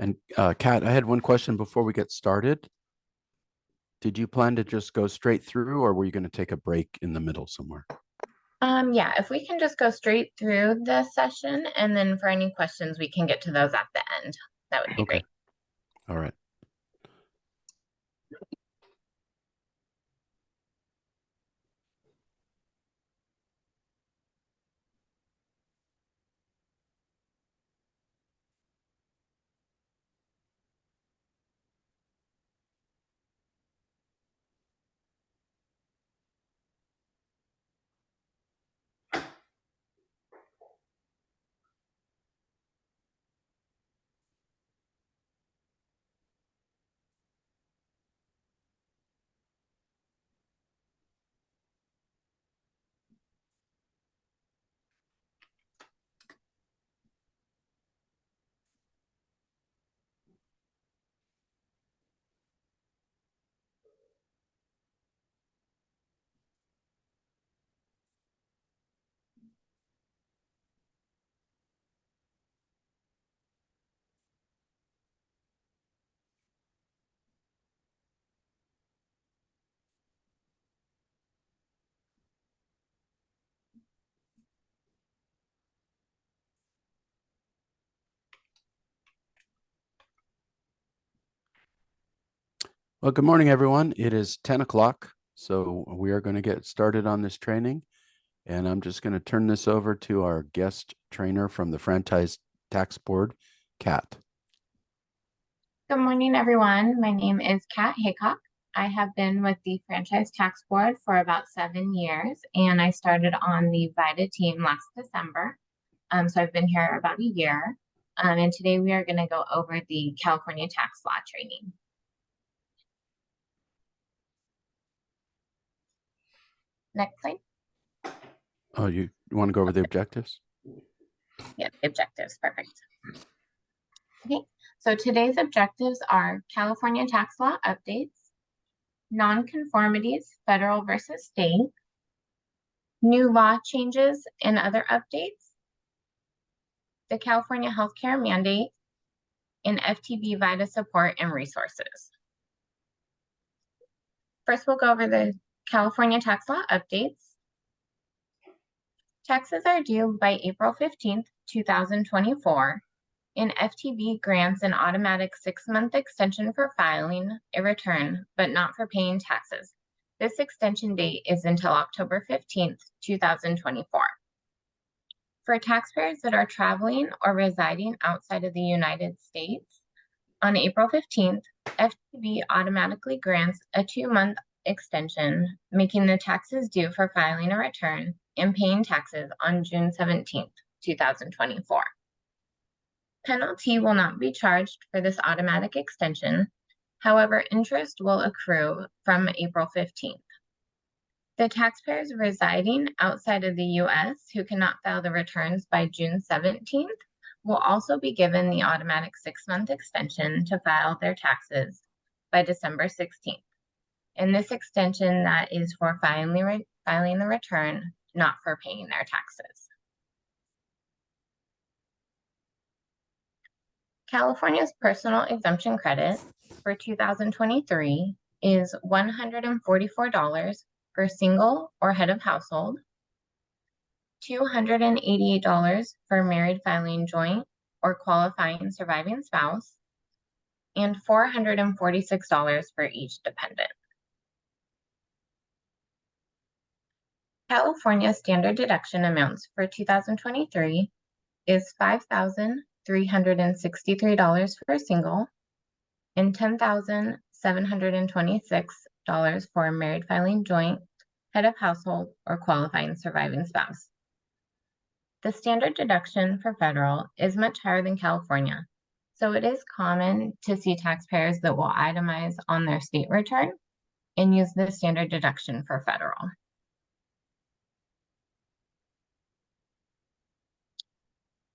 And Kat, I had one question before we get started. Did you plan to just go straight through, or were you going to take a break in the middle somewhere? Yeah, if we can just go straight through the session, and then for any questions, we can get to those at the end. That would be Okay. great. All right. Well, good morning, everyone. It is 10 o'clock, so we are going to get started on this training. And I'm just going to turn this over to our guest trainer from the Franchise Tax Board, Kat. Good morning, everyone. My name is Kat Haycock. I have been with the Franchise Tax Board for about 7 years, and I started on the VITA team last December. So I've been here about a year. And today we are going to go over the California tax law training. Next slide. Oh, you want to go over the objectives? Yeah, objectives, perfect. Okay, so today's objectives are California tax law updates, nonconformities, federal versus state, new law changes and other updates, the California healthcare mandate, and FTB VITA support and resources. First, we'll go over the California tax law updates. Taxes are due by April 15th, 2024, and FTB grants an automatic 6-month extension for filing a return, but not for paying taxes. This extension date is until October 15th, 2024. For taxpayers that are traveling or residing outside of the United States, on April 15th, FTB automatically grants a 2-month extension, making the taxes due for filing a return and paying taxes on June 17th, 2024. Penalty will not be charged for this automatic extension. However, interest will accrue from April 15th. The taxpayers residing outside of the U.S. who cannot file the returns by June 17th will also be given the automatic 6-month extension to file their taxes by December 16th. And this extension that is for filing the return, not for paying their taxes. California's personal exemption credit for 2023 is $144 for single or head of household, $288 for married filing joint or qualifying surviving spouse, and $446 for each dependent. California standard deduction amounts for 2023 is $5,363 for single and $10,726 for a married filing joint, head of household, or qualifying surviving spouse. The standard deduction for federal is much higher than California, so it is common to see taxpayers that will itemize on their state return and use the standard deduction for federal.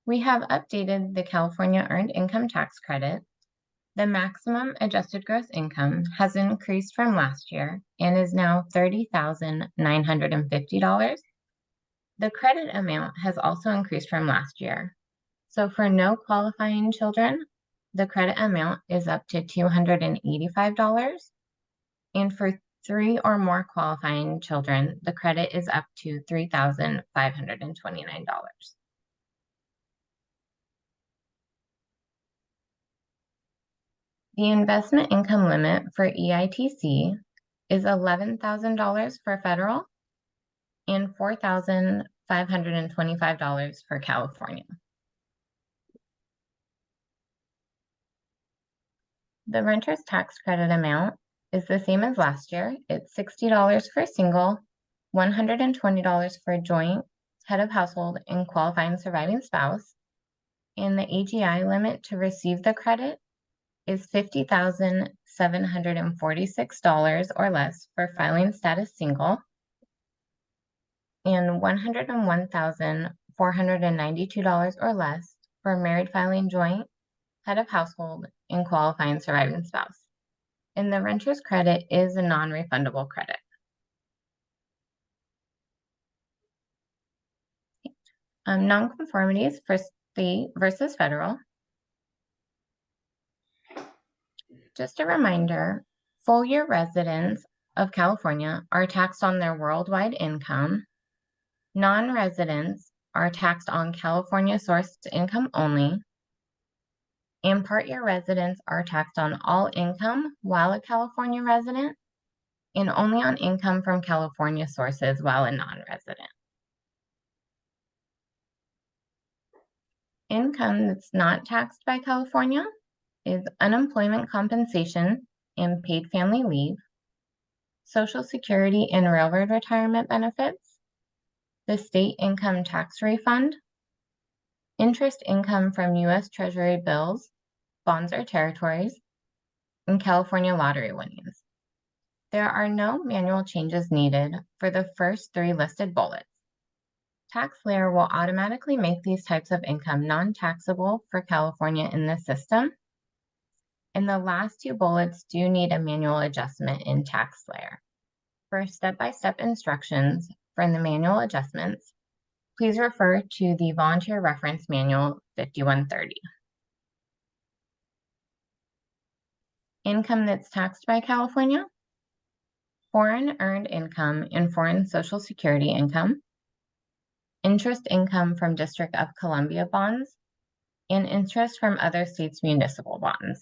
We have updated the California Earned Income Tax Credit. The maximum adjusted gross income has increased from last year and is now $30,950. The credit amount has also increased from last year. So for no qualifying children, the credit amount is up to $285. And for 3 or more qualifying children, the credit is up to $3,529. The investment income limit for EITC is $11,000 for federal and $4,525 for California. The renter's tax credit amount is the same as last year. It's $60 for single, $120 for joint, head of household, and qualifying surviving spouse. And the AGI limit to receive the credit is $50,746 or less for filing status single, and $101,492 or less for married filing joint, head of household, and qualifying surviving spouse. And the renter's credit is a non-refundable credit. Nonconformities for state versus federal. Just a reminder, full-year residents of California are taxed on their worldwide income. Non-residents are taxed on California-sourced income only. And part-year residents are taxed on all income while a California resident, and only on income from California sources while a non-resident. Income that's not taxed by California is unemployment compensation and paid family leave, Social Security and railroad retirement benefits, the state income tax refund, interest income from U.S. Treasury bills, bonds, or territories, and California lottery winnings. There are no manual changes needed for the first 3 listed bullets. TaxSlayer will automatically make these types of income non-taxable for California in the system, and the last 2 bullets do need a manual adjustment in TaxSlayer. For step-by-step instructions for the manual adjustments, please refer to the Volunteer Reference Manual 5130. Income that's taxed by California: foreign earned income and foreign Social Security income, interest income from District of Columbia bonds, and interest from other states' municipal bonds.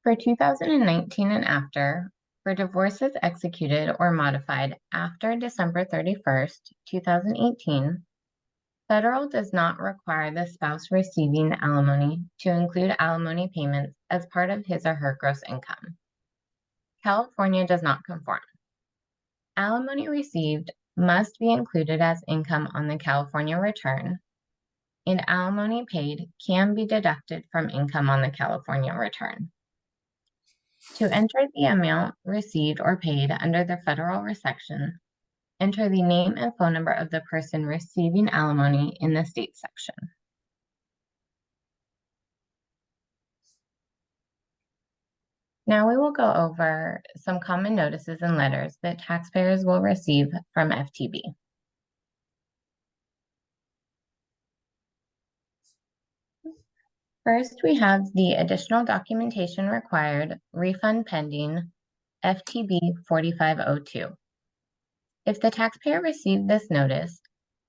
For 2019 and after, for divorces executed or modified after December 31st, 2018, federal does not require the spouse receiving alimony to include alimony payments as part of his or her gross income. California does not conform. Alimony received must be included as income on the California return, and alimony paid can be deducted from income on the California return. To enter the amount received or paid under the federal section, enter the name and phone number of the person receiving alimony in the state section. Now we will go over some common notices and letters that taxpayers will receive from FTB. First, we have the additional documentation required, refund pending, FTB 4502. If the taxpayer received this notice,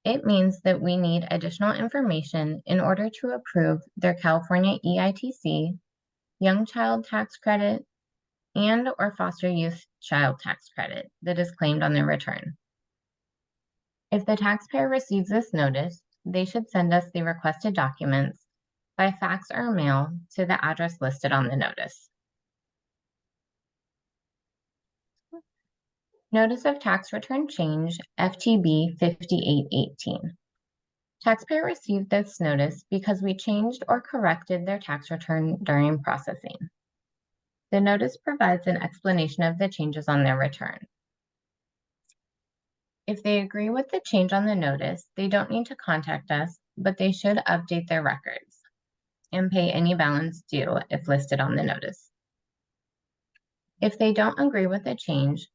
it means that we need additional information in order to approve their California EITC, Young Child Tax Credit, and or Foster Youth Child Tax Credit that is claimed on their return. If the taxpayer receives this notice, they should send us the requested documents by fax or mail to the address listed on the notice. Notice of Tax Return Change, FTB 5818. Taxpayer received this notice because we changed or corrected their tax return during processing. The notice provides an explanation of the changes on their return. If they agree with the change on the notice, they don't need to contact us, but they should update their records and pay any balance due if listed on the notice. If they don't agree with the change,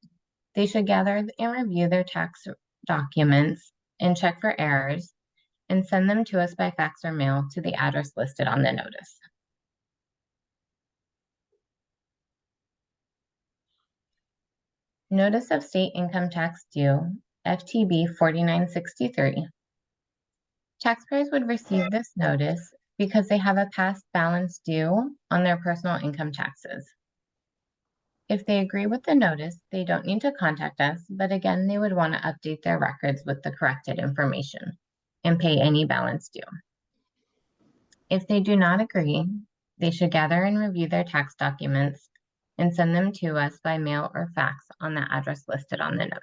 they should gather and review their tax documents and check for errors and send them to us by fax or mail to the address listed on the notice. Notice of State Income Tax Due, FTB 4963. Taxpayers would receive this notice because they have a past balance due on their personal income taxes. If they agree with the notice, they don't need to contact us, but again, they would want to update their records with the corrected information and pay any balance due. If they do not agree, they should gather and review their tax documents and send them to us by mail or fax on the address listed on the notice.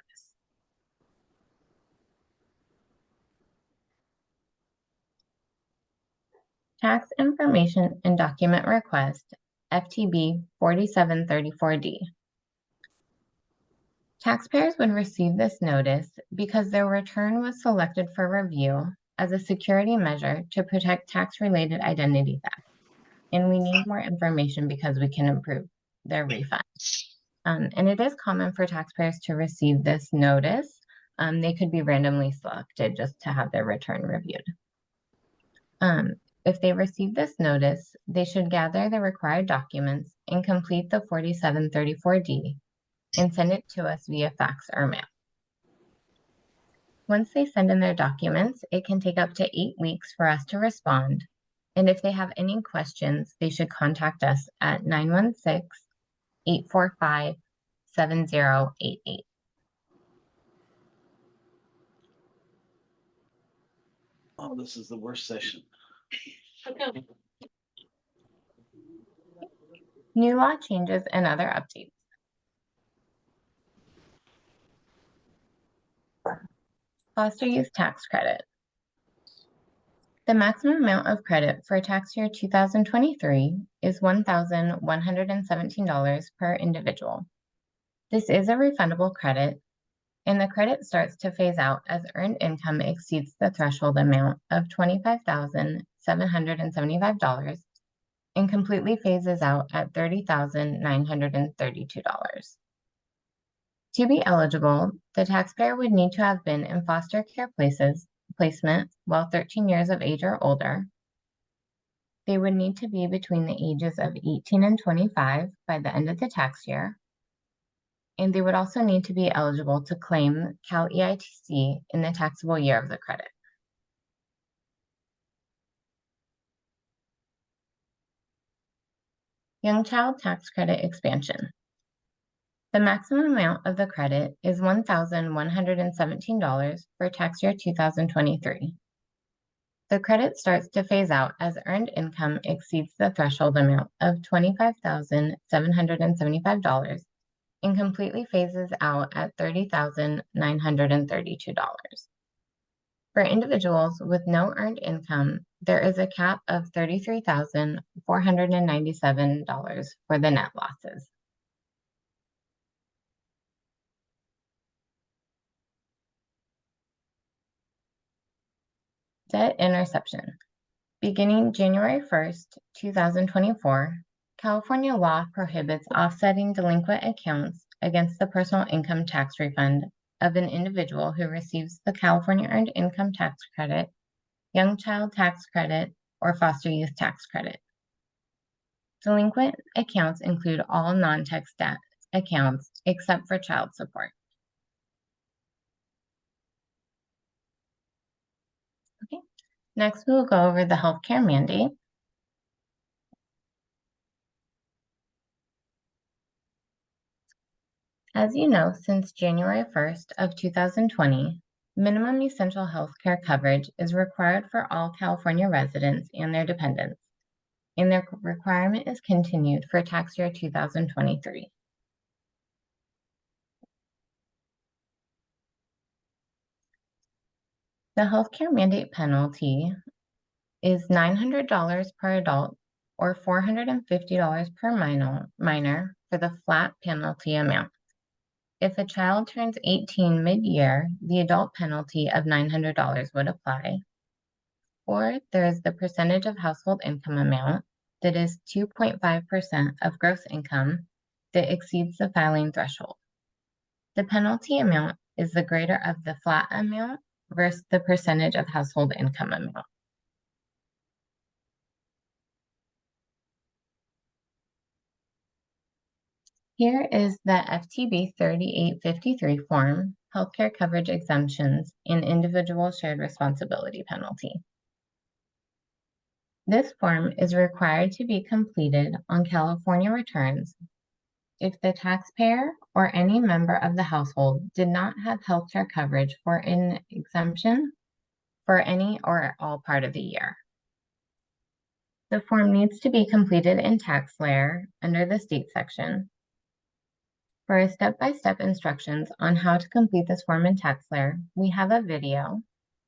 Tax Information and Document Request, FTB 4734D. Taxpayers would receive this notice because their return was selected for review as a security measure to protect tax-related identity theft. And we need more information because we can improve their refund. And it is common for taxpayers to receive this notice. They could be randomly selected just to have their return reviewed. If they receive this notice, they should gather the required documents and complete the 4734D and send it to us via fax or mail. Once they send in their documents, it can take up to 8 weeks for us to respond. And if they have any questions, they should contact us at 916-845-7088. Oh, this is the worst session. Okay. New law changes and other updates. Foster youth tax credit. The maximum amount of credit for tax year 2023 is $1,117 per individual. This is a refundable credit, and the credit starts to phase out as earned income exceeds the threshold amount of $25,775 and completely phases out at $30,932. To be eligible, the taxpayer would need to have been in foster care placement while 13 years of age or older. They would need to be between the ages of 18 and 25 by the end of the tax year. And they would also need to be eligible to claim Cal EITC in the taxable year of the credit. Young Child Tax Credit Expansion. The maximum amount of the credit is $1,117 for tax year 2023. The credit starts to phase out as earned income exceeds the threshold amount of $25,775 and completely phases out at $30,932. For individuals with no earned income, there is a cap of $33,497 for the net losses. Debt interception. Beginning January 1st, 2024, California law prohibits offsetting delinquent accounts against the personal income tax refund of an individual who receives the California Earned Income Tax Credit, Young Child Tax Credit, or Foster Youth Tax Credit. Delinquent accounts include all non-tax debt accounts except for child support. Okay. Next, we will go over the healthcare mandate. As you know, since January 1st of 2020, minimum essential healthcare coverage is required for all California residents and their dependents, and their requirement is continued for tax year 2023. The healthcare mandate penalty is $900 per adult or $450 per minor for the flat penalty amount. If a child turns 18 mid-year, the adult penalty of $900 would apply. Or there is the percentage of household income amount that is 2.5% of gross income that exceeds the filing threshold. The penalty amount is the greater of the flat amount versus the percentage of household income amount. Here is the FTB 3853 form, Healthcare Coverage Exemptions and Individual Shared Responsibility Penalty. This form is required to be completed on California returns if the taxpayer or any member of the household did not have healthcare coverage for an exemption for any or all part of the year. The form needs to be completed in tax layer under the state section. For step-by-step instructions on how to complete this form in tax layer, we have a video.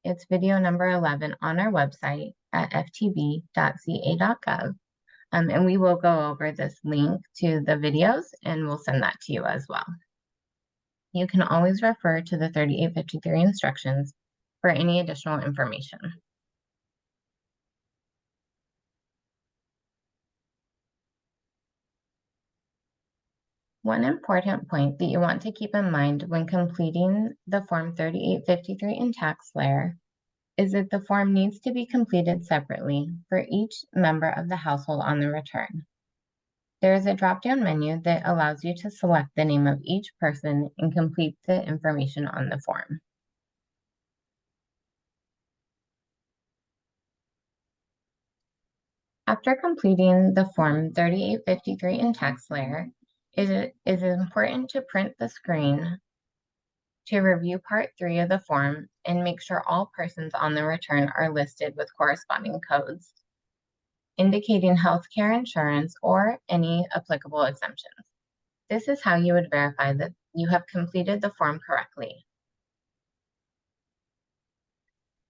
It's video number 11 on our website at ftb.ca.gov. And we will go over this link to the videos and we'll send that to you as well. You can always refer to the 3853 instructions for any additional information. One important point that you want to keep in mind when completing the Form 3853 in tax layer is that the form needs to be completed separately for each member of the household on the return. There is a drop-down menu that allows you to select the name of each person and complete the information on the form. After completing the Form 3853 in tax layer, it is important to print the screen to review Part 3 of the form and make sure all persons on the return are listed with corresponding codes, indicating healthcare insurance or any applicable exemptions. This is how you would verify that you have completed the form correctly.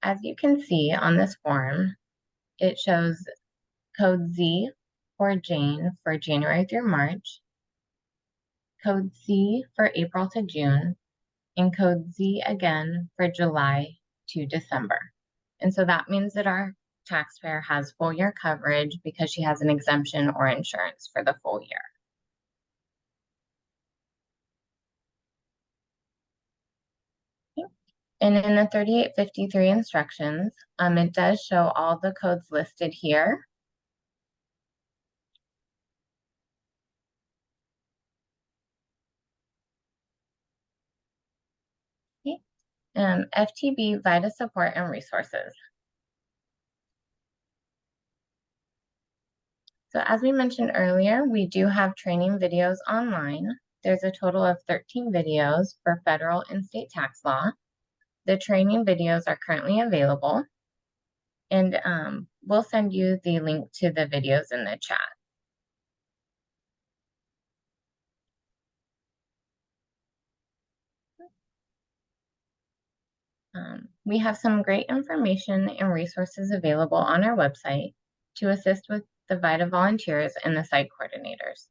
As you can see on this form, it shows code Z for Jane for January through March, code C for April to June, and code Z again for July to December. And so that means that our taxpayer has full year coverage because she has an exemption or insurance for the full year. And in the 3853 instructions, it does show all the codes listed here. FTB VITA support and resources. So as we mentioned earlier, we do have training videos online. There's a total of 13 videos for federal and state tax law. The training videos are currently available, and we'll send you the link to the videos in the chat. We have some great information and resources available on our website to assist with the VITA volunteers and the site coordinators.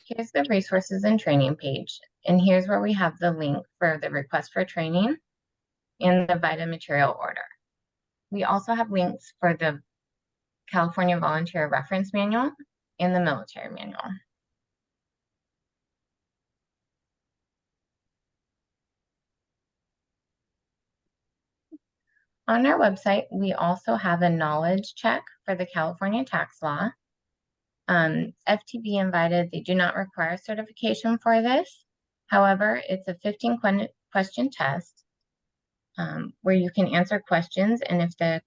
Here's the resources and training page, and here's where we have the link for the request for training and the VITA material order. We also have links for the California Volunteer Reference Manual and the Military Manual. On our website, we also have a knowledge check for the California tax law. FTB and VITA, they do not require certification for this. However, it's a 15-question test where you can answer questions, and if the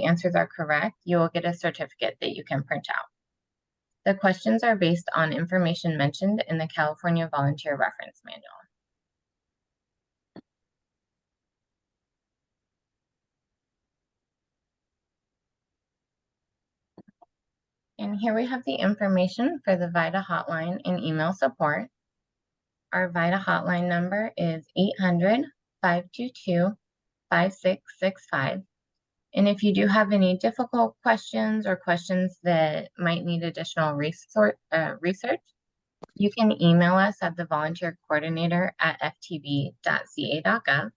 answers are correct, you will get a certificate that you can print out. The questions are based on information mentioned in the California Volunteer Reference Manual. And here we have the information for the VITA hotline and email support. Our VITA hotline number is 800-522-5665. And if you do have any difficult questions or questions that might need additional research, you can email us at the volunteer coordinator at ftb.ca.gov.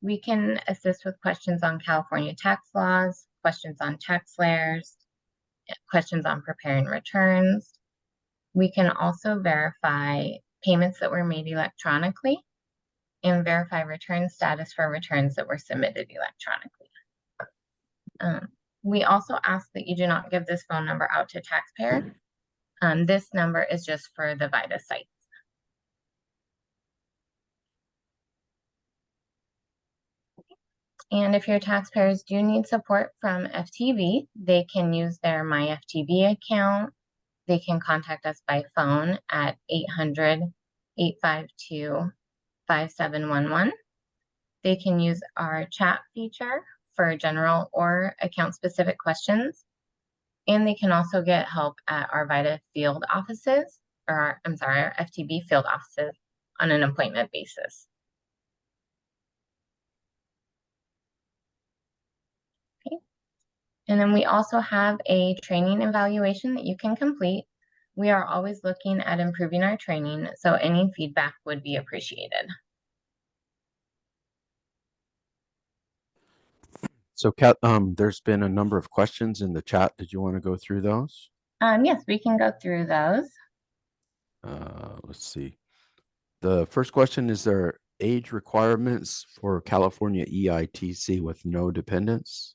We can assist with questions on California tax laws, questions on tax layers, questions on preparing returns. We can also verify payments that were made electronically and verify return status for returns that were submitted electronically. We also ask that you do not give this phone number out to taxpayers. This number is just for the VITA sites. And if your taxpayers do need support from FTV, they can use their My FTV account. They can contact us by phone at 800-852-5711. They can use our chat feature for general or account-specific questions. And they can also get help at our VITA field offices, or our FTB field offices on an appointment basis. Okay. And then we also have a training evaluation that you can complete. We are always looking at improving our training, so any feedback would be appreciated. So Kat, there's been a number of questions in the chat. Did you want to go through those? Yes, we can go through those. Let's see. The first question is there age requirements for California EITC with no dependents?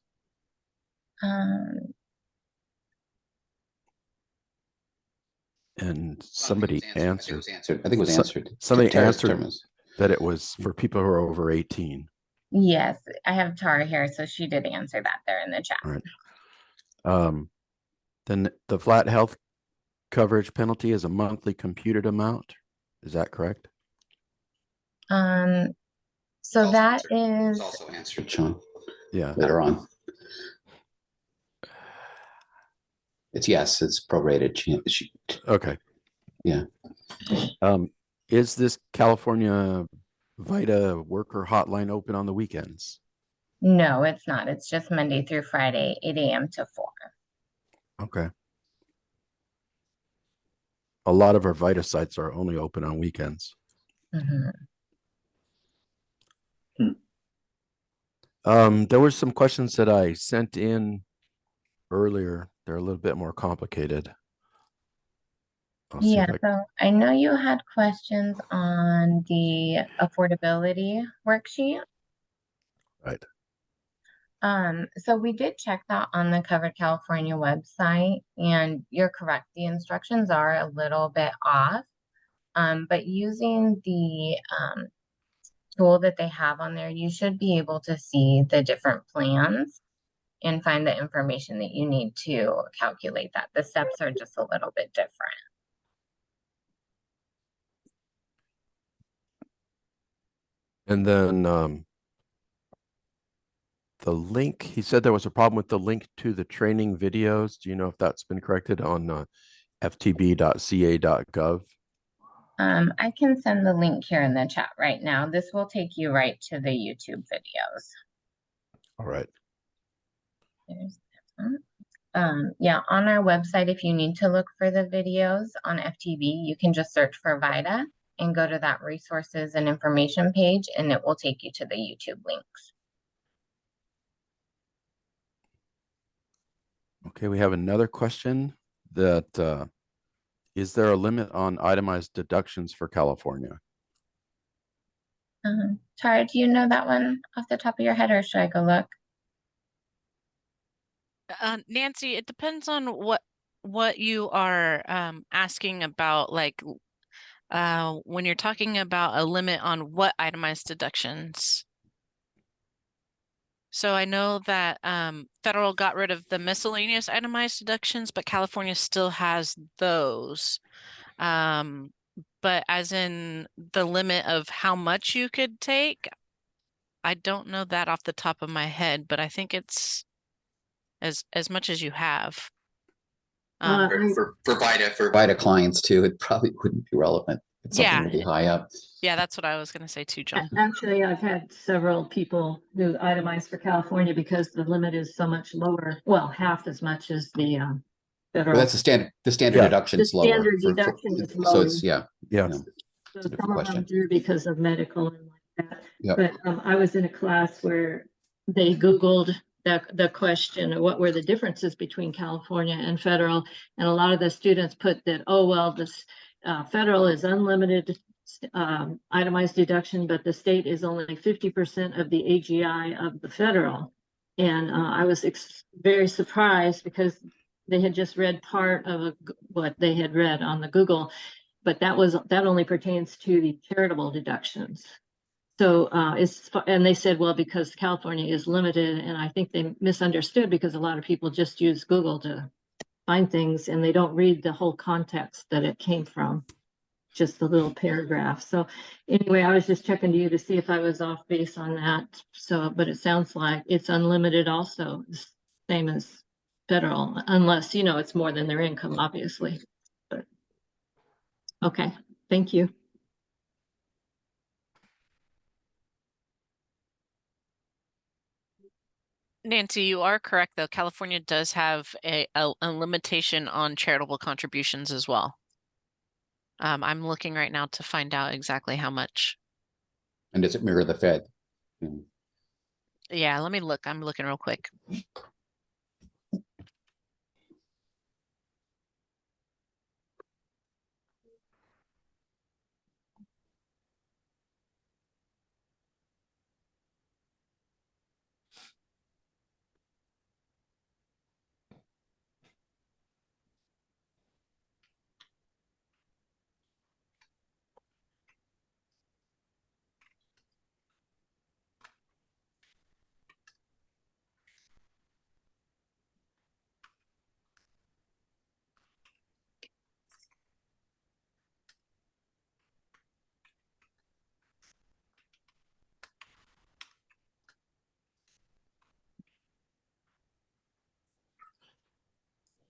And somebody answered. I think it was answered. Somebody Tara answered determines. that it was for people who are over 18. Yes, I have Tara here, so she did answer that there in the chat. All right. Then the flat health coverage penalty is a monthly computed amount. Is that correct? So that is It's also answered, Sean. Yeah. Later on. It's yes, it's prorated. Okay. Yeah. Is this California VITA worker hotline open on the weekends? No, it's not. It's just Monday through Friday, 8 a.m. to 4. Okay. A lot of our VITA sites are only open on weekends. Mm-hmm. There were some questions that I sent in earlier. They're a little bit more complicated. Yeah, so I know you had questions on the affordability worksheet. Right. So we did check that on the Covered California website, and you're correct. The instructions are a little bit off. But using the tool that they have on there, you should be able to see the different plans and find the information that you need to calculate that. The steps are just a little bit different. And then the link, he said there was a problem with the link to the training videos. Do you know if that's been corrected on ftb.ca.gov? I can send the link here in the chat right now. This will take you right to the YouTube videos. All right. There's yeah, on our website, if you need to look for the videos on FTB, you can just search for VITA and go to that resources and information page, and it will take you to the YouTube links. Okay, we have another question that is there a limit on itemized deductions for California? Tara, do you know that one off the top of your head, or should I go look? Nancy, it depends on what you are asking about, like when you're talking about a limit on what itemized deductions. So I know that federal got rid of the miscellaneous itemized deductions, but California still has those. But as in the limit of how much you could take, I don't know that off the top of my head, but I think it's as much as you have. For VITA clients too, it probably wouldn't be relevant. It's something really high up. Yeah, that's what I was going to say too, John. Actually, I've had several people do itemize for California because the limit is so much lower. Well, half as much as the federal. Well, that's the standard. The standard deduction is lower. Standard deduction is lower. So it's Yeah. So some of them do because of medical and like that. Yep. But I was in a class where they Googled the question, what were the differences between California and federal? And a lot of the students put that, oh, well, this federal is unlimited itemized deduction, but the state is only 50% of the AGI of the federal. And I was very surprised because they had just read part of what they had read on the Google, but that only pertains to the charitable deductions. So and they said, well, because California is limited, and I think they misunderstood because a lot of people just use Google to find things and they don't read the whole context that it came from, just the little paragraph. So anyway, I was just checking to you to see if I was off base on that. So, but it sounds like it's unlimited also, same as federal, unless, it's more than their income, obviously. But okay, thank you. Nancy, you are correct, though. California does have a limitation on charitable contributions as well. I'm looking right now to find out exactly how much. And does it mirror the Fed? Yeah, let me look. I'm looking real quick.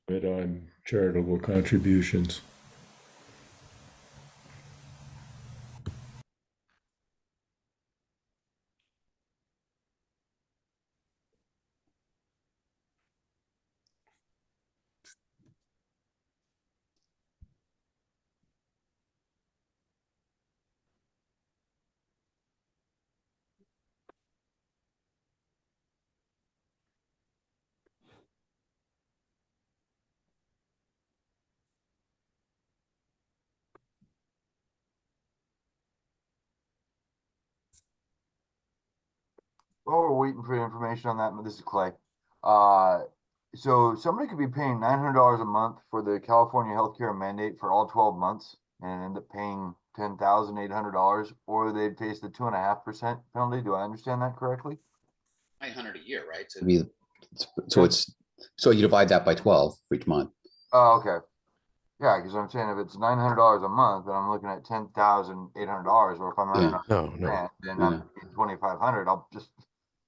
But on charitable contributions. While we're waiting for information on that, this is Clay. So somebody could be paying $900 a month for the California healthcare mandate for all 12 months and end up paying $10,800, or they'd face the 2.5% penalty. Do I understand that correctly? 900 a year, right? So you divide that by 12 for each month. Oh, okay. Yeah, because I'm saying if it's $900 a month, then I'm looking at $10,800, or if I'm running No. then I'm paying 2,500. I'll just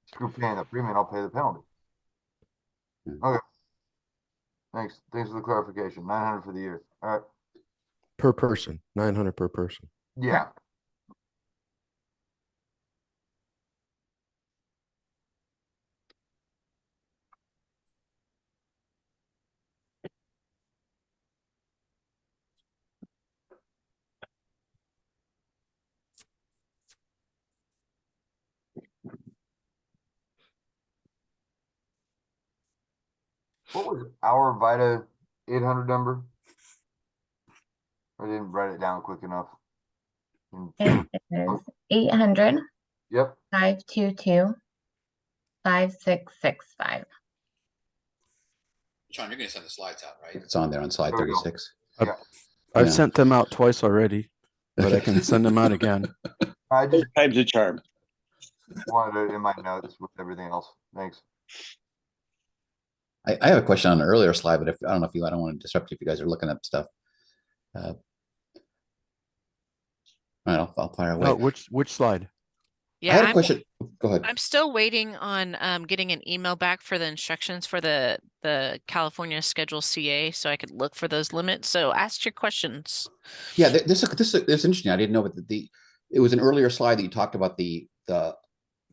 screw paying the premium. I'll pay the penalty. Okay. Thanks for the clarification. 900 for the year. All right. Per person, 900 per person. Yeah. What was our VITA 800 number? I didn't write it down quick enough. It is 800 Yep. 522 5665. Sean, you're going to send the slides out, right? It's on there on slide There we go. 36. Yeah. I've Yeah. sent them out twice already, but I can send them out again. I just Time's a charm. wanted it in my notes with everything else. Thanks. I have a question on an earlier slide, but I don't know if I don't want to disrupt you if you guys are looking up stuff. All right, I'll fire away. Oh, which slide? Yeah, I had a question. Go ahead. I'm still waiting on getting an email back for the instructions for the California Schedule CA, so I could look for those limits. So ask your questions. Yeah, this is interesting. I didn't know, but it was an earlier slide that you talked about the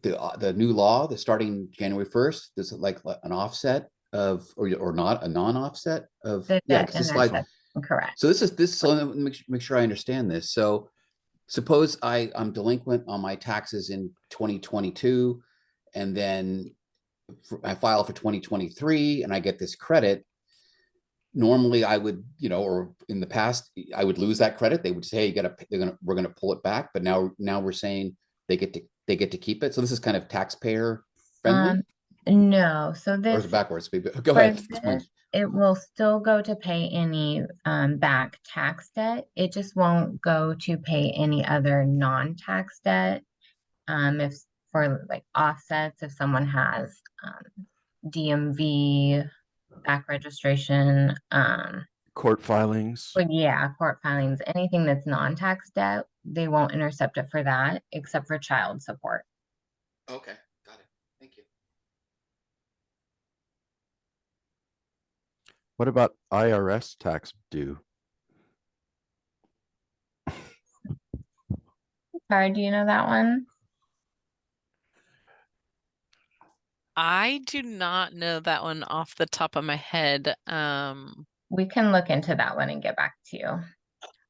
new law, the starting January 1st. There's like an offset of or not a non-offset of this slide. Correct. So so let me make sure I understand this. So suppose I'm delinquent on my taxes in 2022, and then I file for 2023 and I get this credit. normally I would, or in the past, I would lose that credit. They would say, hey, we're gonna pull it back. But now we're saying they get to keep it. So this is kind of taxpayer friendly, No, so or is this it backwards? Go for ahead. Explain. this, it will still go to pay any back tax debt. It just won't go to pay any other non-tax debt. If for like offsets, if someone has DMV, back registration, Court filings. but yeah, court filings, anything that's non-tax debt, they won't intercept it for that, except for child support. Okay, got it. Thank you. What about IRS tax due? Sorry, do you know that one? I do not know that one off the top of my head. We can look into that one and get back to you.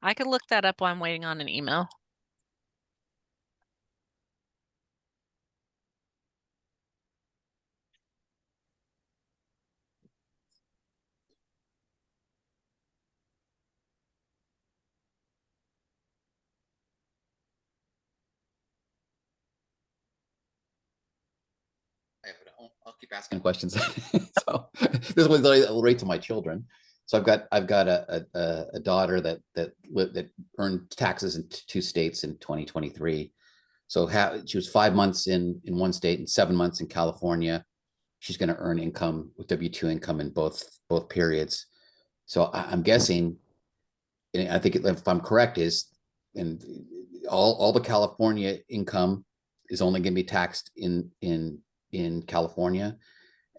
I could look that up while I'm waiting on an email. I'll keep asking questions. So this was right to my children. So I've got a daughter that earned taxes in two states in 2023. So she was 5 months in one state and 7 months in California. She's going to earn income with W-2 income in both periods. So I'm guessing, and I think if I'm correct, is and all the California income is only going to be taxed in California,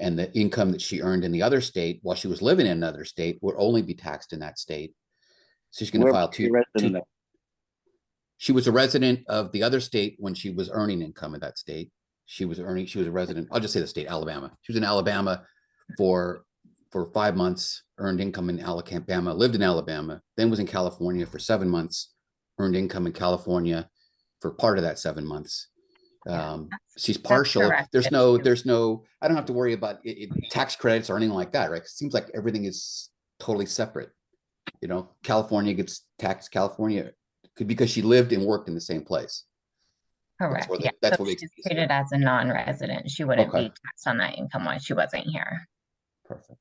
and the income that she earned in the other state while she was living in another state would only be taxed in that state. So she's going to file two. She was a resident of the other state when she was earning income in that state. She was a resident. I'll just say the state, Alabama. She was in Alabama for 5 months, earned income in Alabama, lived in Alabama, then was in California for 7 months, earned income in California for part of that 7 months. She's partial. There's no, I don't have to worry about tax credits or anything like that, right? It seems like everything is totally separate. California gets taxed California because she lived and worked in the same place. Correct. That's So what makes she's it treated as a non-resident. She wouldn't Okay. be taxed on that income while she wasn't here. Perfect.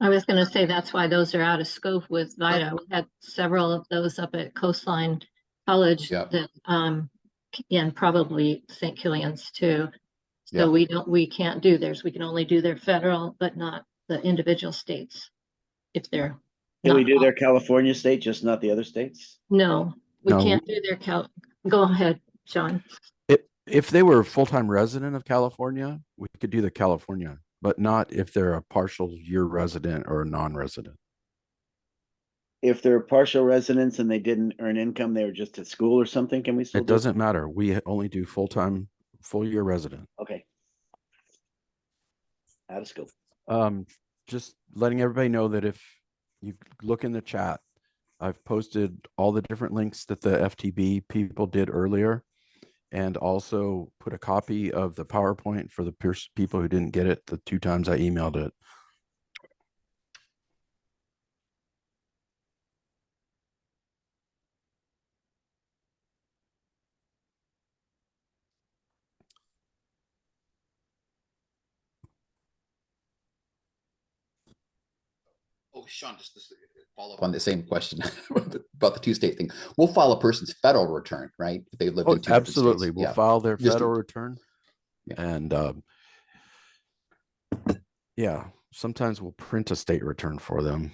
I was going to say that's why those are out of scope with VITA. We had several of those up at Coastline College Yep. that, and probably St. Killian's too. So Yep. we can't do theirs. We can only do their federal, but not the individual states. If they're Can we not- do their California state, just not the other states? No, we No. can't do their Go ahead, Sean. If they were a full-time resident of California, we could do the California, but not if they're a partial year resident or a non-resident. If they're partial residents and they didn't earn income, they were just at school or something, can we still It do? doesn't matter. We only do full-time, full year resident. Okay. Out of scope. Just letting everybody know that if you look in the chat, I've posted all the different links that the FTB people did earlier, and also put a copy of the PowerPoint for the people who didn't get it the 2 times I emailed it. Oh, Sean, just to follow up on the same question about the 2-state thing. We'll file a person's federal return, right? If they lived in 2 different states. Absolutely. We'll file their Just federal return. Yeah. And yeah, sometimes we'll print a state return for them,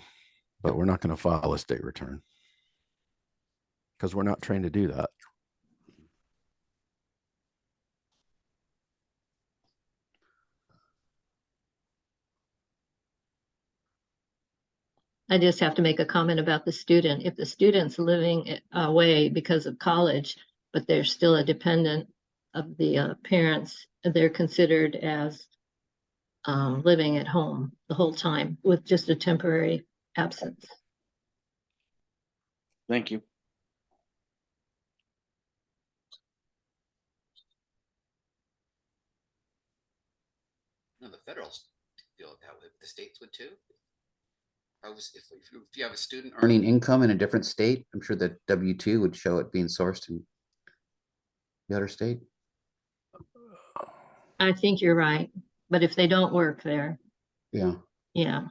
but we're not going to file a state return because we're not trained to do that. I just have to make a comment about the student. If the student's living away because of college, but they're still a dependent of the parents, they're considered as living at home the whole time with just a temporary absence. Thank you. No, the federals feel it that way. The states would too. If you have a student earning income in a different state, I'm sure that W-2 would show it being sourced in the other state. I think you're right, but if they don't work there, Yeah. yeah.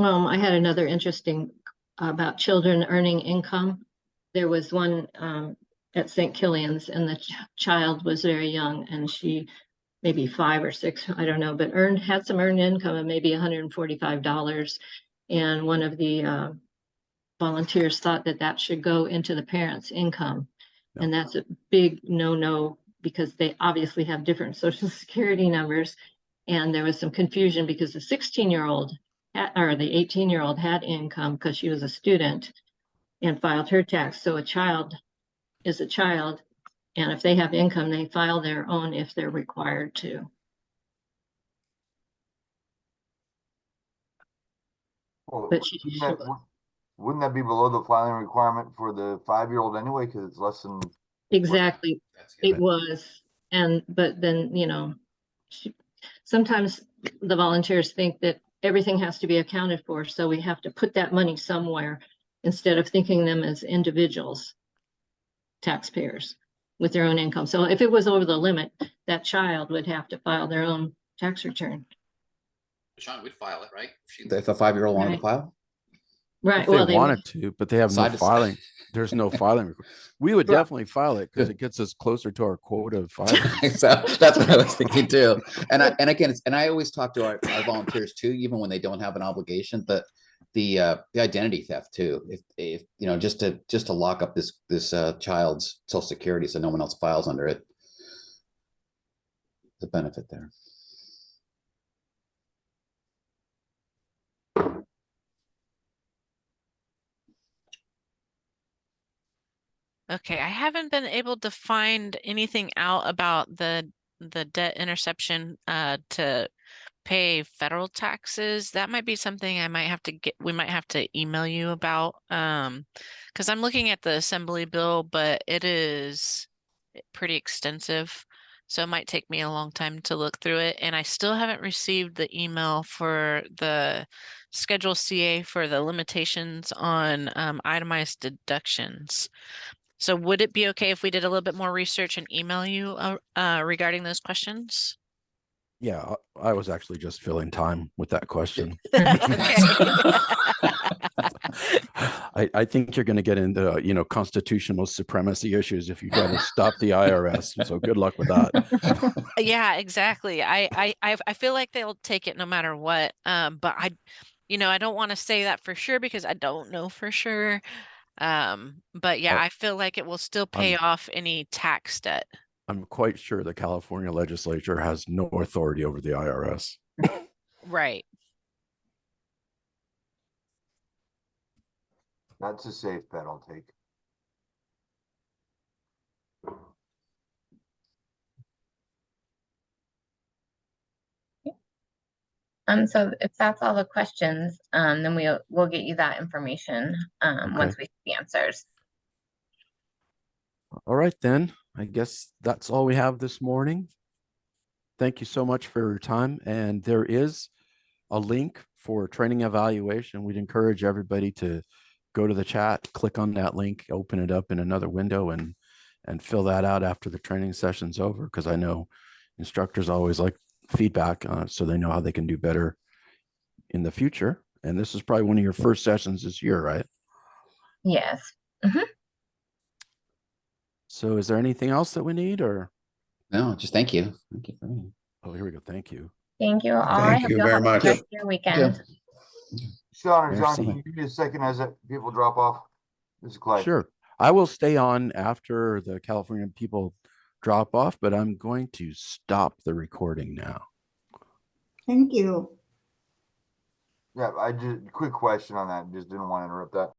I had another interesting about children earning income. There was one at St. Killian's, and the child was very young, and she maybe 5 or 6, I don't know, but had some earned income of maybe $145. And one of the volunteers thought that that should go into the parents' income. No. And that's a big no-no, because they obviously have different social security numbers. And there was some confusion because the 16-year-old or the 18-year-old had income because she was a student and filed her tax. So a child is a child. And if they have income, they file their own if they're required to. Well, But wouldn't that be below the filing requirement for the 5-year-old anyway? Because it's less than. exactly, That's good. it was. But then, you know, sometimes the volunteers think that everything has to be accounted for. So we have to put that money somewhere instead of thinking them as individuals, taxpayers with their own income. So if it was over the limit, that child would have to file their own tax return. Sean would file it, right? If a 5-year-old wanted to Right. file. Right. If they Well, wanted to, but they have no Side to side. filing. There's no filing. We would Right. definitely file it because it gets us closer to our quota of filing. So that's what I was thinking too. And I always talk to our volunteers too, even when they don't have an obligation, but the identity theft too. If you know, just to lock up this child's social security so no one else files under it. The benefit there. Okay, I haven't been able to find anything out about the debt interception to pay federal taxes. That might be something we might have to email you about. Because I'm looking at the assembly bill, but it is pretty extensive. So it might take me a long time to look through it. And I still haven't received the email for the Schedule CA for the limitations on itemized deductions. So would it be okay if we did a little bit more research and email you regarding those questions? Yeah, I was actually just filling time with that question. I think you're going to get into, you know, constitutional supremacy issues if you try to stop the IRS. So good luck with that. Yeah, exactly. I feel like they'll take it no matter what. But I don't want to say that for sure because I don't know for sure. But yeah, I feel like it will still pay off any tax debt. I'm quite sure the California legislature has no authority over the IRS. Right. That's a safe bet I'll take. So if that's all the questions, then we'll get you that information once we see the answers. All right, then. I guess that's all we have this morning. Thank you so much for your time. And there is a link for training evaluation. We'd encourage everybody to go to the chat, click on that link, open it up in another window and fill that out after the training session's over. Because I know instructors always like feedback so they know how they can do better in the future. And this is probably one of your first sessions this year, right? Yes. Mm-hmm. So is there anything else that we need or? No, just thank you. Thank you for me. Oh, here we go. Thank you. Thank you all. Thank I hope you you'll very have a much. good rest of your weekend. Sean or John, Merci. can you give me a second as people drop off? This is Clyde. Sure. I will stay on after the California people drop off, but I'm going to stop the recording now. Thank you. Yeah, quick question on that. Just didn't want to interrupt that.